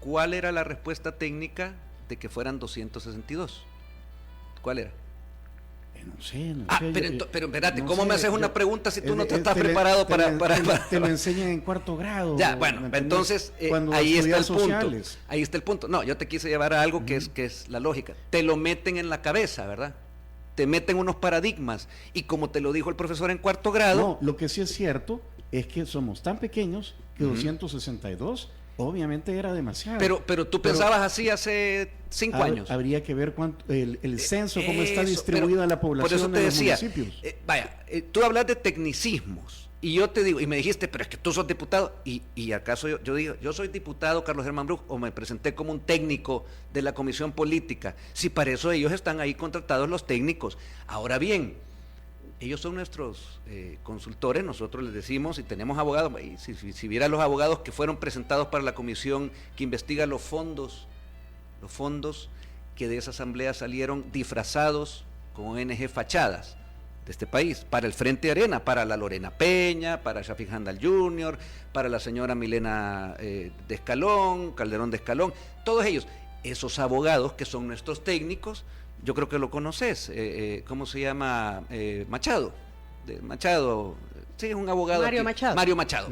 ¿cuál era la respuesta técnica de que fueran 262? ¿Cuál era? No sé. Pero espérate, ¿cómo me haces una pregunta si tú no te estás preparado para... Te lo enseñan en cuarto grado. Ya, bueno, entonces ahí está el punto. Ahí está el punto. No, yo te quise llevar a algo que es la lógica. Te lo meten en la cabeza, ¿verdad? Te meten unos paradigmas. Y como te lo dijo el profesor en cuarto grado... No, lo que sí es cierto es que somos tan pequeños que 262... obviamente era demasiado. Pero tú pensabas así hace 5 años. Habría que ver el censo, cómo está distribuida la población por eso te en los decía, municipios. Tú hablas de tecnicismos y yo te digo, y me dijiste, pero es que tú sos diputado, y acaso yo digo, yo soy diputado Carlos Herman Bruch, o me presenté como un técnico de la comisión política, si para eso ellos están ahí contratados los técnicos. Ahora bien, ellos son nuestros consultores, nosotros les decimos, y tenemos abogados, si viera los abogados que fueron presentados para la comisión que investiga los fondos que de esa asamblea salieron disfrazados con ONG fachadas de este país, para el Frente Arena, para la Lorena Peña, para Shafiq Handal Jr., para la señora Milena Calderón de Escalón, todos ellos, esos abogados que son nuestros técnicos. Yo creo que lo conoces, ¿cómo se llama? Machado, sí, es un abogado. Mario Machado.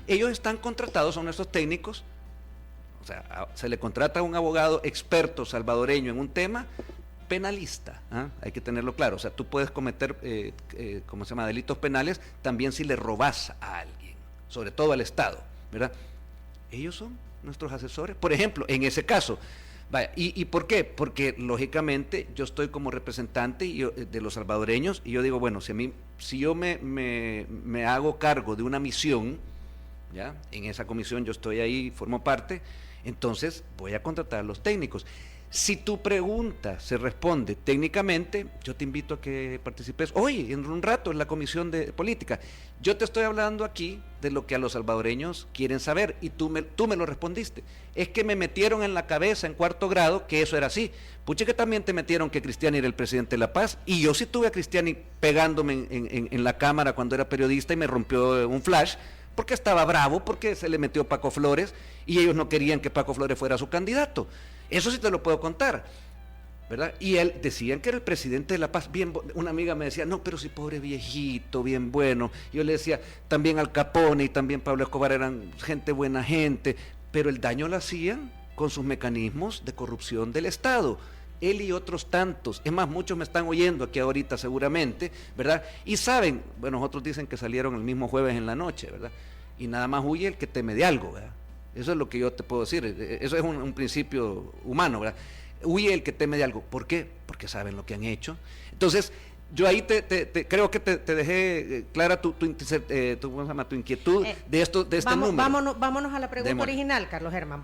Ellos están contratados, son nuestros técnicos, o sea, se le contrata a un abogado experto salvadoreño en un tema, penalista, hay que tenerlo claro. O sea, tú puedes cometer, ¿cómo se llama?, delitos penales también si le robas a alguien, sobre todo al Estado, ¿verdad? Ellos son nuestros asesores, por ejemplo, en ese caso. Vaya, ¿y por qué? Porque lógicamente yo estoy como representante de los salvadoreños y yo digo, bueno, si yo me hago cargo de una misión, ¿ya? En esa comisión yo estoy ahí, formo parte, entonces voy a contratar a los técnicos. Si tu pregunta se responde técnicamente, yo te invito a que participes hoy, en un rato, en la comisión de política. Yo te estoy hablando aquí de lo que a los salvadoreños quieren saber y tú me lo respondiste. Es que me metieron en la cabeza en 4º grado que eso era así. Puche, que también te metieron que Cristiani era el presidente de La Paz y yo sí tuve a Cristiani pegándome en la cámara cuando era periodista y me rompió un flash porque estaba bravo, porque se le metió Paco Flores y ellos no querían que Paco Flores fuera su candidato. Eso sí te lo puedo contar, ¿verdad? Y él decían que era el presidente de La Paz. Una amiga me decía, no, pero si pobre viejito, bien bueno. Yo le decía, también Al Capone y también Pablo Escobar eran buena gente, pero el daño lo hacían con sus mecanismos de corrupción del Estado. Él y otros tantos, es más, muchos me están oyendo aquí ahorita seguramente, ¿verdad? Y saben, bueno, otros dicen que salieron el mismo jueves en la noche, ¿verdad? Y nada más huye el que teme de algo, ¿verdad? Eso es lo que yo te puedo decir, eso es un principio humano, ¿verdad? Huye el que teme de algo. ¿Por qué? Porque saben lo que han hecho. Entonces, yo ahí creo que te dejé clara tu inquietud de este número. Vámonos a la pregunta original, Carlos Germán.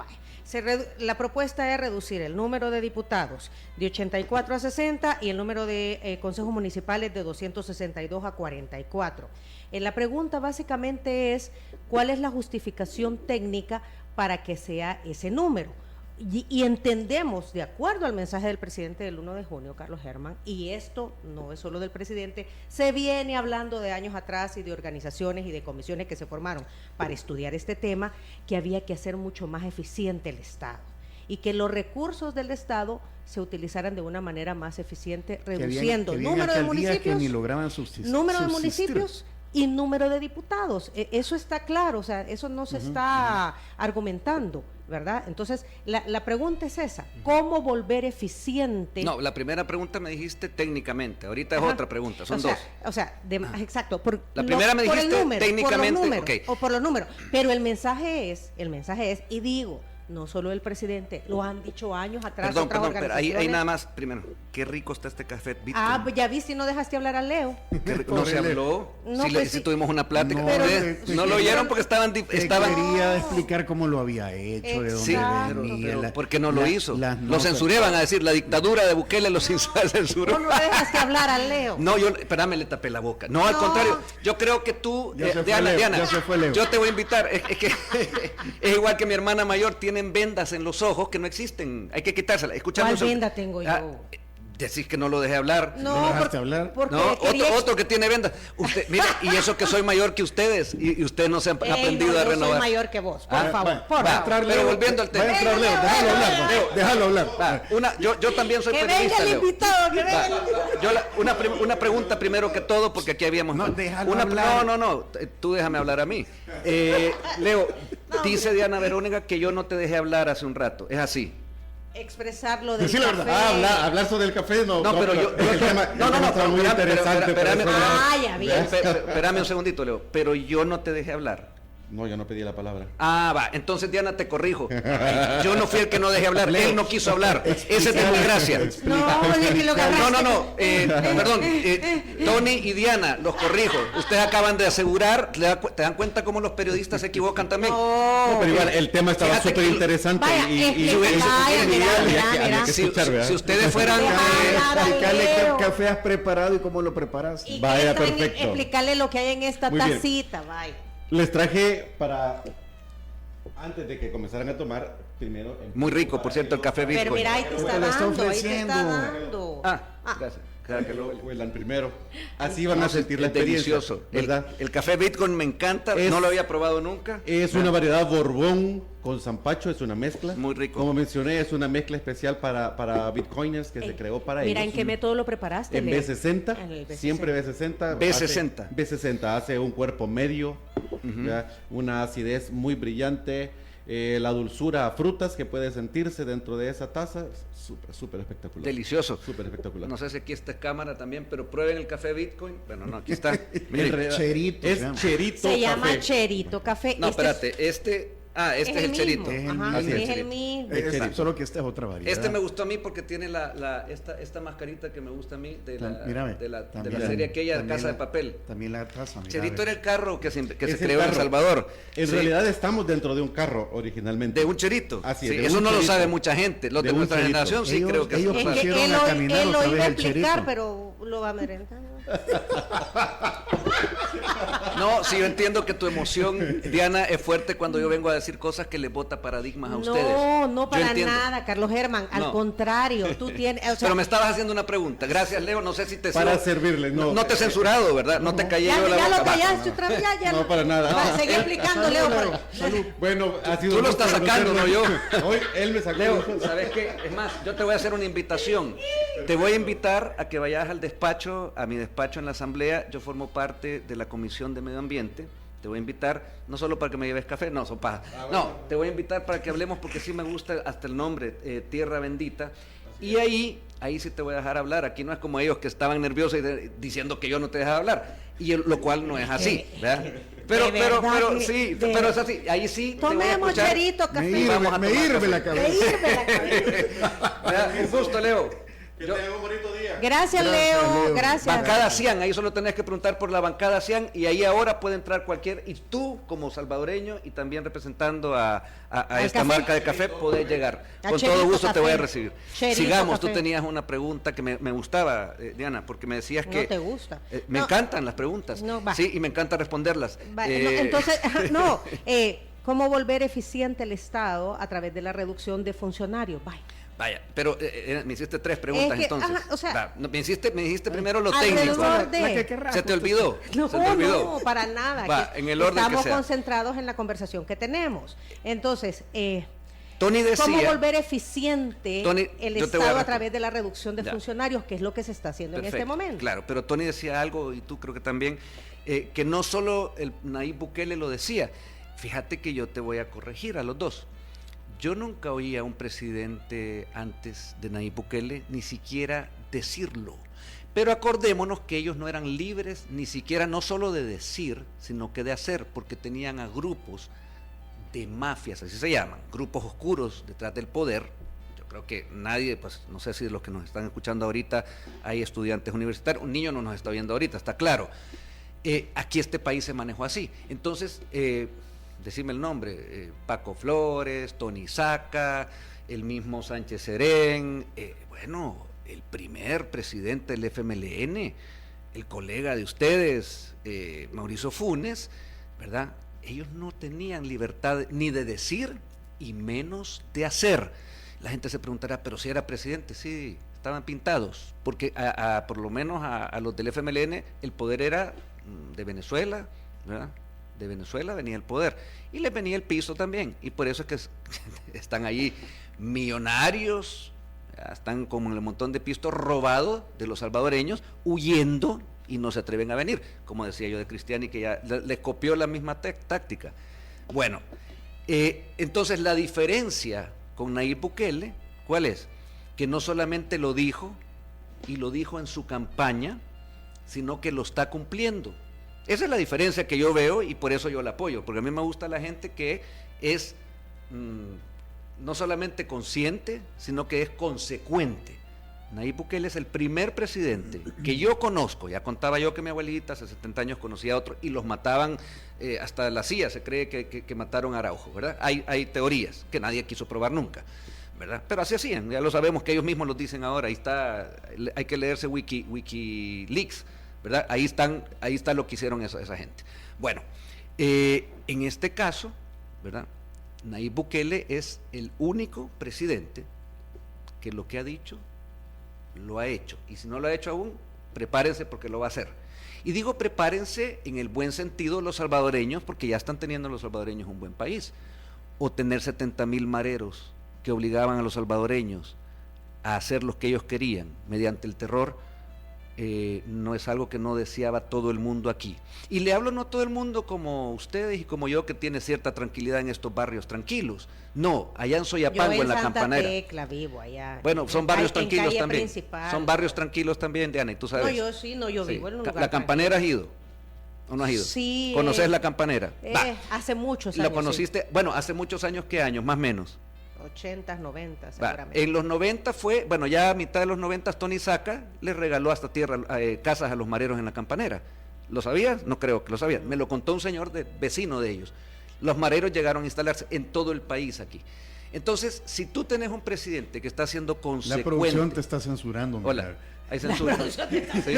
La propuesta es reducir el número de diputados de 84 a 60 y el número de consejos municipales de 262 a 44. La pregunta básicamente es, ¿cuál es la justificación técnica para que sea ese número? Y entendemos, de acuerdo al mensaje del presidente del 1 de junio, Carlos Germán, y esto no es solo del presidente, se viene hablando de años atrás y de organizaciones y de comisiones que se formaron para estudiar este tema, que había que hacer mucho más eficiente el Estado y que los recursos del Estado se utilizaran de una manera más eficiente, reduciendo número de municipios, que ni lograban subsistir. Número de municipios y número de diputados. Eso está claro, o sea, eso no se está argumentando, ¿verdad? Entonces, la pregunta es esa, ¿cómo volver eficiente? No, la primera pregunta me dijiste técnicamente, ahorita es otra pregunta, son dos. Exacto. La primera me dijiste técnicamente, o por los números, pero el mensaje es, y digo, no solo el presidente, lo han dicho años atrás. Perdón, pero ahí nada más, primero, qué rico está este café Bitcoin. Pues ya viste, no dejaste hablar a Leo. No se habló, sí tuvimos una plática. No lo oyeron porque estaban quería explicar cómo lo había hecho, de dónde venía. Pero porque no lo hizo. Lo censuré, van a decir, la dictadura de Bukele lo censuró. No lo dejaste hablar a Leo. No, espérame, le tapé la boca. No, al contrario, yo creo que tú, Diana, yo te voy a invitar, es que es igual que mi hermana mayor, tienen vendas en los ojos que no existen, hay que quitárselas. ¿Cuál venda tengo yo? Decís que no lo dejé hablar. No dejaste hablar. Otro que tiene vendas. Usted, mire, y eso que soy mayor que ustedes y ustedes no se han aprendido a renovar. Yo soy mayor que vos, por favor. Pero volviendo al tema. Déjalo hablar. Yo también soy periodista. Que venga el invitado, que venga el invitado. Una pregunta primero que todo, porque aquí habíamos. No, tú déjame hablar a mí. Leo, dice Diana Verónica que yo no te dejé hablar hace un rato. Es así. Expresarlo del café. La verdad. Hablar sobre el café no, pero yo está muy interesante. Espérame un segundito, Leo, pero yo no te dejé hablar. No, yo no pedí la palabra. Va, entonces Diana, te corrijo. Yo no fui el que no dejé hablar, él no quiso hablar. Esa es desgracia. Perdón, Tony y Diana, los corrijo. Ustedes acaban de asegurar, ¿te dan cuenta cómo los periodistas se equivocan también? No, pero igual, el tema estaba súper interesante. Si ustedes fueran... Explicarle qué café has preparado y cómo lo preparas. Vaya, perfecto. Explicarle lo que hay en esta tacita, vaya. Les traje antes de que comenzaran a tomar, primero... Muy rico, por cierto, el café Bitcoin. Pero mira, ahí te está dando. Gracias. Que lo huelan primero. Así van a sentir la experiencia. Delicioso. ¿Verdad? El café Bitcoin me encanta, no lo había probado nunca. Es una variedad Borbón con Zampacho, es una mezcla. Muy rico. Como mencioné, es una mezcla especial para Bitcoiners que se creó para ellos. Mira, ¿en qué método lo preparaste? En B60, siempre B60. B60. B60 hace un cuerpo medio, una acidez muy brillante. la dulzura a frutas que puede sentirse dentro de esa taza, súper espectacular. Delicioso. Súper espectacular. No sé si aquí está cámara también, pero prueben el café Bitcoin. Bueno, no, aquí está. Miren, Cherito, es se llama. Cherito Se llama Café. Cherito Café. no, Este es- espérate, este es el Cherito. Es el Ajá, mismo. es el mismo. Solo que esta es otra variedad. Este me gustó a mí porque tiene esta mascarita que me gusta a mí de Mírame, de la también serie aquella también Casa de la- Papel. También la taza. mira, Cherito ve. era el carro que se Es creó el en El carro. Salvador. En Sí, realidad estamos dentro de un carro originalmente. de un Cherito. Así es, Sí, de eso un no lo cherito. sabe mucha gente. Los de, De un nuestra cherito. generación sí Ellos- creo que ellos eso Es lo que saben. pusieron él, a lo- caminar él lo otra iba a vez el explicar, Cherito. pero lo va a merendar. No, sí, yo entiendo que tu emoción, Diana, es fuerte cuando yo vengo a decir cosas que les bota paradigmas a ustedes. No, no Yo para entiendo. nada, Carlos Germán. Al No. contrario, tú tienes. O sea, Pero me estabas haciendo una pregunta. Gracias, Leo. No sé si te Para sigo- servirle, no. No te he censurado, ¿verdad? No te callé ya, yo la ya boca. lo Va. callaste otra vez. Ya No, para nada. Va, No. seguí explicando, Leo. Salud. Bueno, ha sido Tú lo un gusto estás sacando, no yo. Hoy él me sacó. Leo, ¿sabes qué? Es más, yo te voy a hacer una invitación. Te voy a invitar a que vayas al despacho, a mi despacho en la Asamblea. Yo formo parte de la Comisión de Medio Ambiente. Te voy a invitar, no solo para que me lleves café, no, son paja. No, te voy a invitar para que hablemos porque sí me gusta hasta el nombre, Tierra Bendita. Y ahí sí te voy a dejar hablar. Aquí no es como ellos que estaban nerviosos y diciendo que yo no te dejaba hablar. Lo cual no es así, ¿verdad? Pero sí, pero es así. Ahí sí te voy a Tomemos escuchar. Cherito Café. Me Vamos a me tomar hirve la café. Me cabeza. hirve la cabeza. ¿Verdad? Un gusto, Leo. Que Yo- tenga un bonito día. Gracias, Leo. Gracias. Bancada Cian, ahí solo tenés que preguntar por la bancada Cian y ahí ahora puede entrar y tú como salvadoreño y también representando a Al esta café. marca de café podés llegar. A Con Cherito todo gusto te Café. voy a recibir. Cherito Sigamos, tú Café. tenías una pregunta que me gustaba, Diana, porque me decías que... No te gusta. Me No. encantan las preguntas. No, va. Sí, y me encanta responderlas. Va, no, entonces, no. ¿Cómo volver eficiente el Estado a través de la reducción de funcionarios? Vaya. Vaya, pero me hiciste 3 preguntas Es que, entonces. ajá, o sea, Va, no, me dijiste primero lo técnico. alrededor de- La que querrás, ¿Se te pues. olvidó? No, ¿Se te olvidó? no, para nada. Va, que en el orden que estamos sea. concentrados en la conversación que tenemos. Entonces, Tony decía... ¿cómo volver eficiente Tony, el yo te voy a Estado a responder. través de la reducción de Ya. funcionarios, que es lo que se está haciendo en este Perfecto, momento? Claro, pero Tony decía algo, y tú creo que también, que no solo el Nayib Bukele lo decía. Fíjate que yo te voy a corregir a los dos. Yo nunca oí a un presidente antes de Nayib Bukele ni siquiera decirlo. Pero acordémonos que ellos no eran libres ni siquiera no solo de decir, sino que de hacer, porque tenían a grupos de mafias, así se llaman, grupos oscuros detrás del poder. Yo creo que nadie, pues no sé si de los que nos están escuchando ahorita hay estudiantes universitarios, un niño no nos está viendo ahorita, está claro. Aquí este país se manejó así. Entonces, decime el nombre, Paco Flores, Tony Saca, el mismo Sánchez Serén, bueno, el primer presidente del FMLN, el colega de ustedes, Mauricio Funes, ¿verdad? Ellos no tenían libertad ni de decir y menos de hacer. La gente se preguntará, pero si era presidente, sí, estaban pintados, porque por lo menos a los del FMLN el poder era de Venezuela, ¿verdad? De Venezuela venía el poder y les venía el piso también, y por eso es que están ahí millonarios, están como en el montón de pistos robados de los salvadoreños, huyendo y no se atreven a venir, como decía yo de Cristiani, que ya les copió la misma táctica. Bueno, entonces la diferencia con Nayib Bukele, ¿cuál es? Que no solamente lo dijo, y lo dijo en su campaña, sino que lo está cumpliendo. Esa es la diferencia que yo veo y por eso yo la apoyo, porque a mí me gusta la gente que es no solamente consciente, sino que es consecuente. Nayib Bukele es el primer presidente que yo conozco, ya contaba yo que mi abuelita hace 70 años conocía a otros y los mataban, hasta la CIA se cree que mataron a Araujo, ¿verdad? Hay teorías que nadie quiso probar nunca, ¿verdad? Pero así hacían, ya lo sabemos que ellos mismos lo dicen ahora, ahí está, hay que leerse Wikileaks, ¿verdad? Ahí está lo que hicieron esa gente. Bueno, en este caso, ¿verdad? Nayib Bukele es el único presidente que lo que ha dicho lo ha hecho, y si no lo ha hecho aún, prepárense porque lo va a hacer. Y digo prepárense en el buen sentido los salvadoreños, porque ya están teniendo los salvadoreños un buen país. O tener 70,000 mareros que obligaban a los salvadoreños a hacer lo que ellos querían mediante el terror, no es algo que no deseaba todo el mundo aquí. Y le hablo no todo el mundo como ustedes y como yo, que tiene cierta tranquilidad en estos barrios tranquilos. No, allá en Soyapango, en la Santa Campanera. Tecla, vivo allá. Bueno, son barrios tranquilos calle también. Principal. Son barrios tranquilos también, Diana, y tú sabes. No, yo sí, no, yo vivo en un lugar ¿La Campanera has ido? ¿O no has ido? Sí. ¿Conoces la Campanera? Hace muchos años. ¿Lo conociste? Sí. Bueno, hace muchos años, ¿qué años? Más o menos. 80, 90, seguramente. En los 90 fue, bueno, ya a mitad de los 90 Tony Saca le regaló hasta casas a los mareros en la Campanera. ¿Lo sabías? No creo que lo sabías. Me lo contó un señor vecino de ellos. Los mareros llegaron a instalarse en todo el país aquí. Entonces, si tú tenés un presidente que está siendo consecuente... La producción te está censurando. Hola, hay censura. Sí.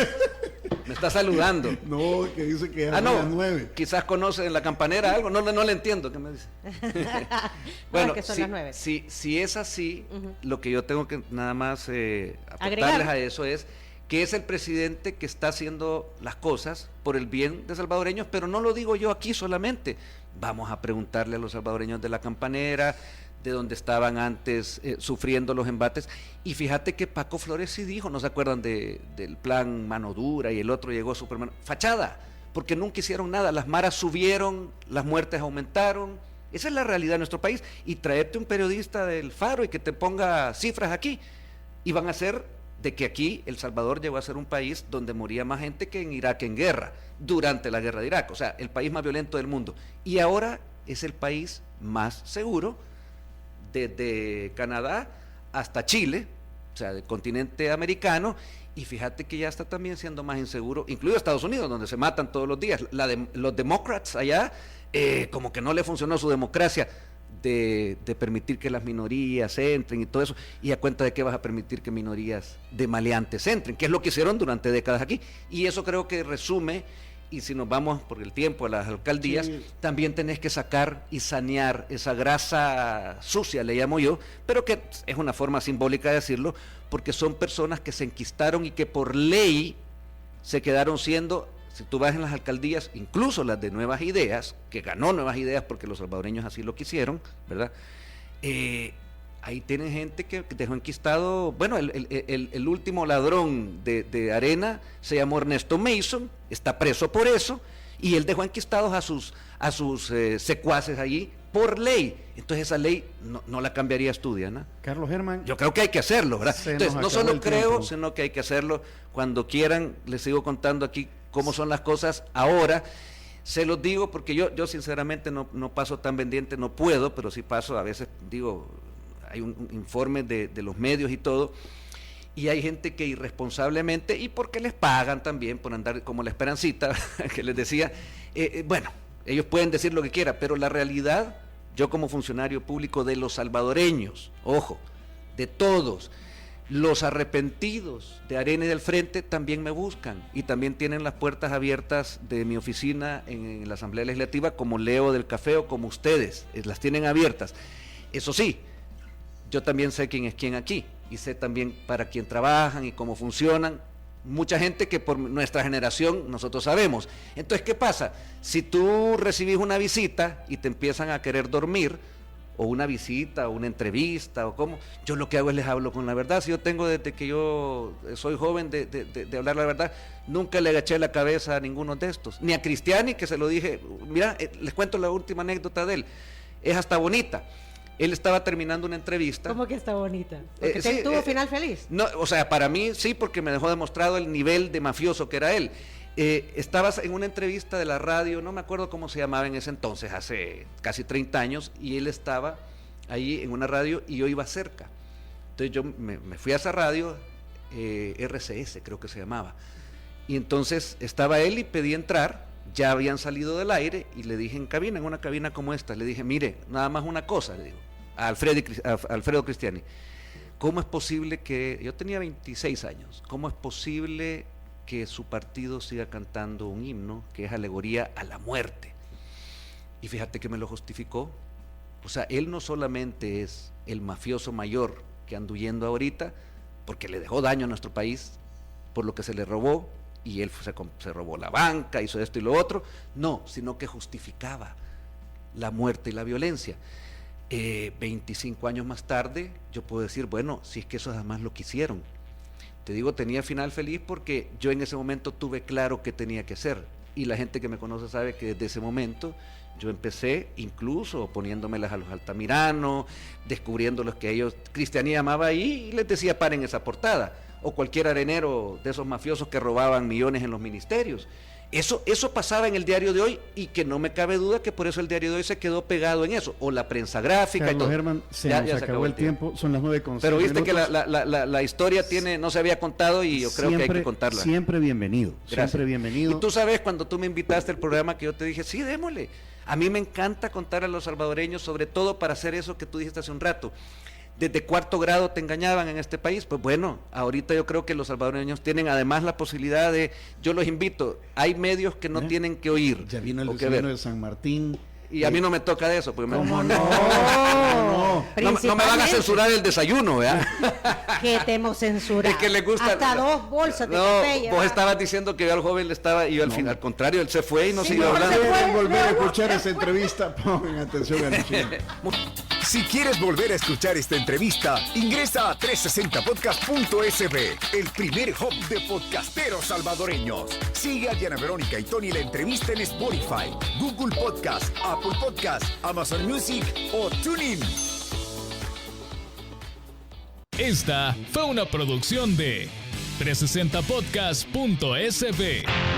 Me está saludando. No, que dice que era no, las 9. Quizás conoce en la Campanera algo, no le entiendo, ¿qué me dice? Bueno, que son las 9. Si es así, lo que yo tengo que nada más aportarles agregar a eso es que es el presidente que está haciendo las cosas por el bien de salvadoreños, pero no lo digo yo aquí solamente. Vamos a preguntarle a los salvadoreños de la Campanera, de donde estaban antes sufriendo los embates, y fíjate que Paco Flores sí dijo, ¿no se acuerdan del plan mano dura y el otro llegó Superman? Fachada, porque nunca hicieron nada, las maras subieron, las muertes aumentaron, esa es la realidad de nuestro país, y traerte un periodista del Faro y que te ponga cifras aquí, y van a hacer de que aquí El Salvador llegó a ser un país donde moría más gente que en Irak en guerra, durante la guerra de Irak, o sea, el país más violento del mundo, y ahora es el país más seguro, desde Canadá hasta Chile, o sea, del continente americano, y fíjate que ya está también siendo más inseguro, incluido Estados Unidos, donde se matan todos los días. Los demócratas allá, como que no le funcionó su democracia de permitir que las minorías entren y todo eso, y a cuenta de que vas a permitir que minorías de maleantes entren, que es lo que hicieron durante décadas aquí, y eso creo que resume. Y si nos vamos por el tiempo a las alcaldías, sí, también tenés que sacar y sanear esa grasa sucia, le llamo yo, pero que es una forma simbólica de decirlo, porque son personas que se enquistaron y que por ley se quedaron siendo, si tú vas en las alcaldías, incluso las de Nuevas Ideas, que ganó Nuevas Ideas porque los salvadoreños así lo quisieron, ¿verdad? Ahí tienen gente que dejó enquistado, bueno, el último ladrón de arena se llamó Ernesto Mason, está preso por eso, y él dejó enquistados a sus secuaces allí por ley. Entonces esa ley no la cambiarías tú, Diana. Carlos Germán. Yo creo que hay que hacerlo, ¿verdad? Entonces no solo creo, sino que hay que hacerlo. Cuando quieran, les sigo contando aquí cómo son las cosas ahora. Se los digo porque yo sinceramente no paso tan pendiente, no puedo, pero sí paso, a veces digo... Hay un informe de los medios y todo, y hay gente que irresponsablemente, y porque les pagan también por andar como la Esperancita, que les decía, bueno, ellos pueden decir lo que quieran, pero la realidad, yo como funcionario público de los salvadoreños, ojo, de todos, los arrepentidos de Arena y del Frente también me buscan, y también tienen las puertas abiertas de mi oficina en la Asamblea Legislativa, como Leo del Café o como ustedes, las tienen abiertas. Eso sí, yo también sé quién es quién aquí, y sé también para quién trabajan y cómo funcionan. Mucha gente que por nuestra generación nosotros sabemos. Entonces, ¿qué pasa? Si tú recibís una visita y te empiezan a querer dormir, o una visita, o una entrevista, o cómo, yo lo que hago es les hablo con la verdad. Si yo tengo desde que yo soy joven de hablar la verdad, nunca le agaché la cabeza a ninguno de estos, ni a Cristiani, que se lo dije. Mira, les cuento la última anécdota de él, es hasta bonita. Él estaba terminando una entrevista. ¿Cómo que está bonita? Porque sí, tuvo final feliz. No, o sea, para mí sí, porque me dejó demostrado el nivel de mafioso que era él. Estaba en una entrevista de la radio, no me acuerdo cómo se llamaba en ese entonces, hace casi 30 años, y él estaba ahí en una radio y yo iba cerca. Entonces yo me fui a esa radio, RCS creo que se llamaba, y entonces estaba él y pedí entrar. Ya habían salido del aire y le dije en una cabina como esta, le dije, mire, nada más una cosa, le digo, a Alfredo Cristiani, ¿cómo es posible que, yo tenía 26 años, cómo es posible que su partido siga cantando un himno que es alegoría a la muerte? Y fíjate que me lo justificó. O sea, él no solamente es el mafioso mayor que anda huyendo ahorita, porque le dejó daño a nuestro país, por lo que se le robó, y él se robó la banca, hizo esto y lo otro, no, sino que justificaba la muerte y la violencia. 25 años más tarde, yo puedo decir, bueno, si es que eso además lo quisieron, te digo, tenía final feliz porque yo en ese momento tuve claro qué tenía que hacer. Y la gente que me conoce sabe que desde ese momento yo empecé incluso poniéndomelas a los Altamirano, descubriendo los que ellos, Cristianía llamaba ahí y les decía paren esa portada. O cualquier arenero de esos mafiosos que robaban millones en los ministerios. Eso pasaba en el Diario de Hoy y que no me cabe duda que por eso el Diario de Hoy se quedó pegado en eso, o la prensa gráfica. Carlos y todo. Germán, se acabó el tiempo, son las 9:06. Pero viste que la historia no se había contado y yo creo que hay que contarla. Siempre bienvenido, Gracias. siempre bienvenido. Y tú sabes, cuando tú me invitaste al programa, que yo te dije, sí, démosle. A mí me encanta contar a los salvadoreños, sobre todo para hacer eso que tú dijiste hace un rato. Desde cuarto grado te engañaban en este país. Pues bueno, ahorita yo creo que los salvadoreños tienen además la posibilidad de, yo los invito, hay medios que no tienen que oír. Ya vino el o que desayuno ver. de San Martín. Y a mí no me toca de eso. Porque ¿Cómo no me van a censurar el desayuno, ¿verdad? Que te hemos censurado. Es que le gusta. Hasta 2 bolsas de no, café. vos estabas diciendo que yo al joven le estaba, y yo al final, al contrario, él se fue y no Sí, siguió no, hablando. se fue. ¿Quieren volver a escuchar esa entrevista? Pongan atención a los chicos. Si quieres volver a escuchar esta entrevista, ingresa a 360podcast.sb, el primer hub de podcasteros salvadoreños. Sigue a Diana Verónica y Tony la entrevista en Spotify, Google Podcast, Apple Podcast, Amazon Music o TuneIn. Esta fue una producción de 360podcast.sb.